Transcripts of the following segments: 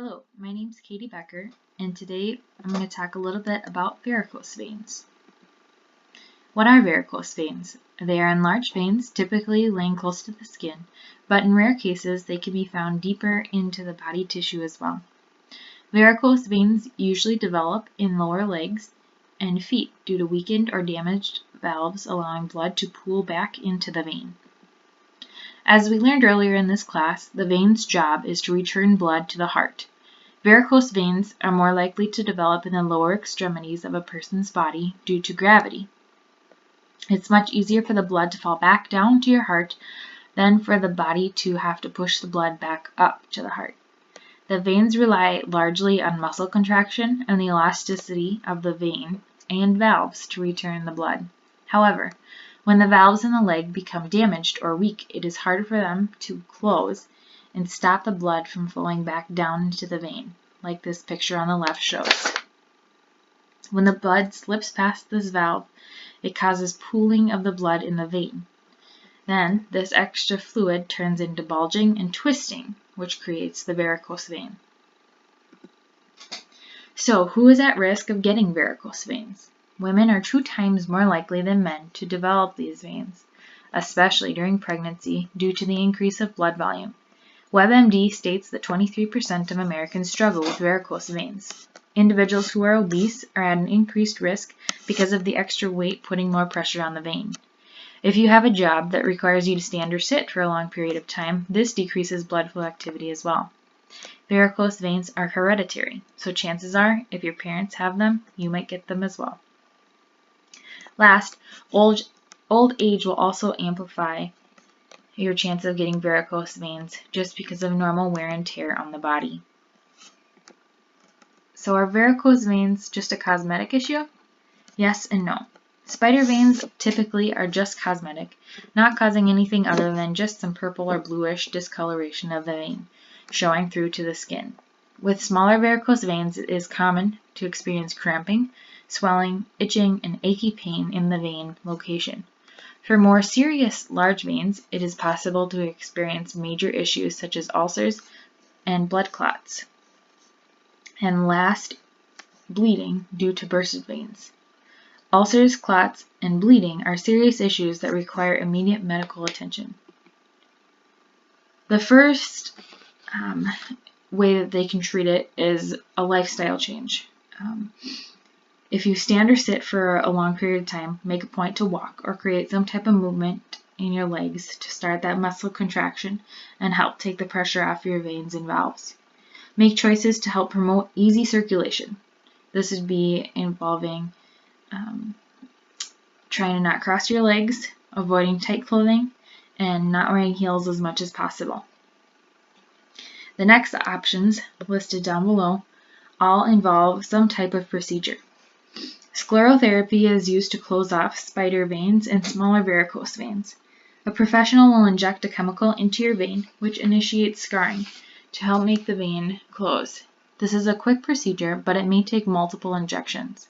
Hello, my name is Katie Becker, and today I'm going to talk a little bit about varicose veins. What are varicose veins? They are enlarged veins, typically laying close to the skin, but in rare cases they can be found deeper into the body tissue as well. Varicose veins usually develop in lower legs and feet due to weakened or damaged valves allowing blood to pool back into the vein. As we learned earlier in this class, the vein's job is to return blood to the heart. Varicose veins are more likely to develop in the lower extremities of a person's body due to gravity. It's much easier for the blood to fall back down to your heart than for the body to have to push the blood back up to the heart. The veins rely largely on muscle contraction and the elasticity of the vein and valves to return the blood. However, when the valves in the leg become damaged or weak, it is harder for them to close and stop the blood from flowing back down into the vein, like this picture on the left shows. When the blood slips past this valve, it causes pooling of the blood in the vein. Then, this extra fluid turns into bulging and twisting, which creates the varicose vein. So, who is at risk of getting varicose veins? Women are 2 times more likely than men to develop these veins, especially during pregnancy due to the increase of blood volume. WebMD states that 23% of Americans struggle with varicose veins. Individuals who are obese are at an increased risk because of the extra weight putting more pressure on the vein. If you have a job that requires you to stand or sit for a long period of time, this decreases blood flow activity as well. Varicose veins are hereditary, so chances are, if your parents have them, you might get them as well. Last, old age will also amplify your chance of getting varicose veins just because of normal wear and tear on the body. So are varicose veins just a cosmetic issue? Yes and no. Spider veins typically are just cosmetic, not causing anything other than just some purple or bluish discoloration of the vein, showing through to the skin. With smaller varicose veins, it is common to experience cramping, swelling, itching, and achy pain in the vein location. For more serious large veins, it is possible to experience major issues such as ulcers and blood clots. And last, bleeding due to bursted veins. Ulcers, clots, and bleeding are serious issues that require immediate medical attention. The first way that they can treat it is a lifestyle change. If you stand or sit for a long period of time, make a point to walk or create some type of movement in your legs to start that muscle contraction and help take the pressure off your veins and valves. Make choices to help promote easy circulation. This would be involving trying to not cross your legs, avoiding tight clothing, and not wearing heels as much as possible. The next options listed down below all involve some type of procedure. Sclerotherapy is used to close off spider veins and smaller varicose veins. A professional will inject a chemical into your vein, which initiates scarring to help make the vein close. This is a quick procedure, but it may take multiple injections.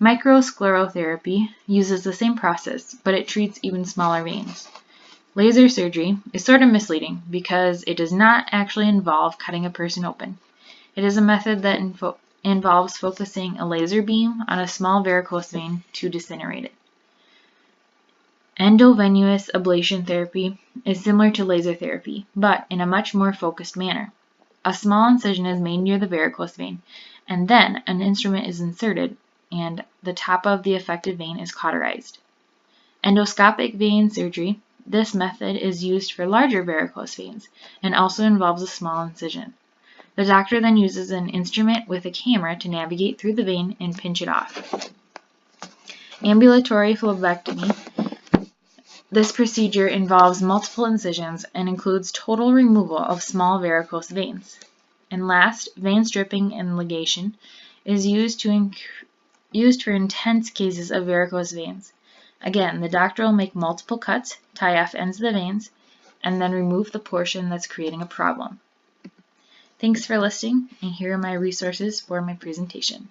Microsclerotherapy uses the same process, but it treats even smaller veins. Laser surgery is sort of misleading because it does not actually involve cutting a person open. It is a method that involves focusing a laser beam on a small varicose vein to disintegrate it. Endovenous ablation therapy is similar to laser therapy, but in a much more focused manner. A small incision is made near the varicose vein, and then an instrument is inserted, and the top of the affected vein is cauterized. Endoscopic vein surgery. This method is used for larger varicose veins and also involves a small incision. The doctor then uses an instrument with a camera to navigate through the vein and pinch it off. Ambulatory phlebectomy. This procedure involves multiple incisions and includes total removal of small varicose veins. And last, vein stripping and ligation is used for intense cases of varicose veins. Again, the doctor will make multiple cuts, tie off ends of the veins, and then remove the portion that's creating a problem. Thanks for listening, and here are my resources for my presentation.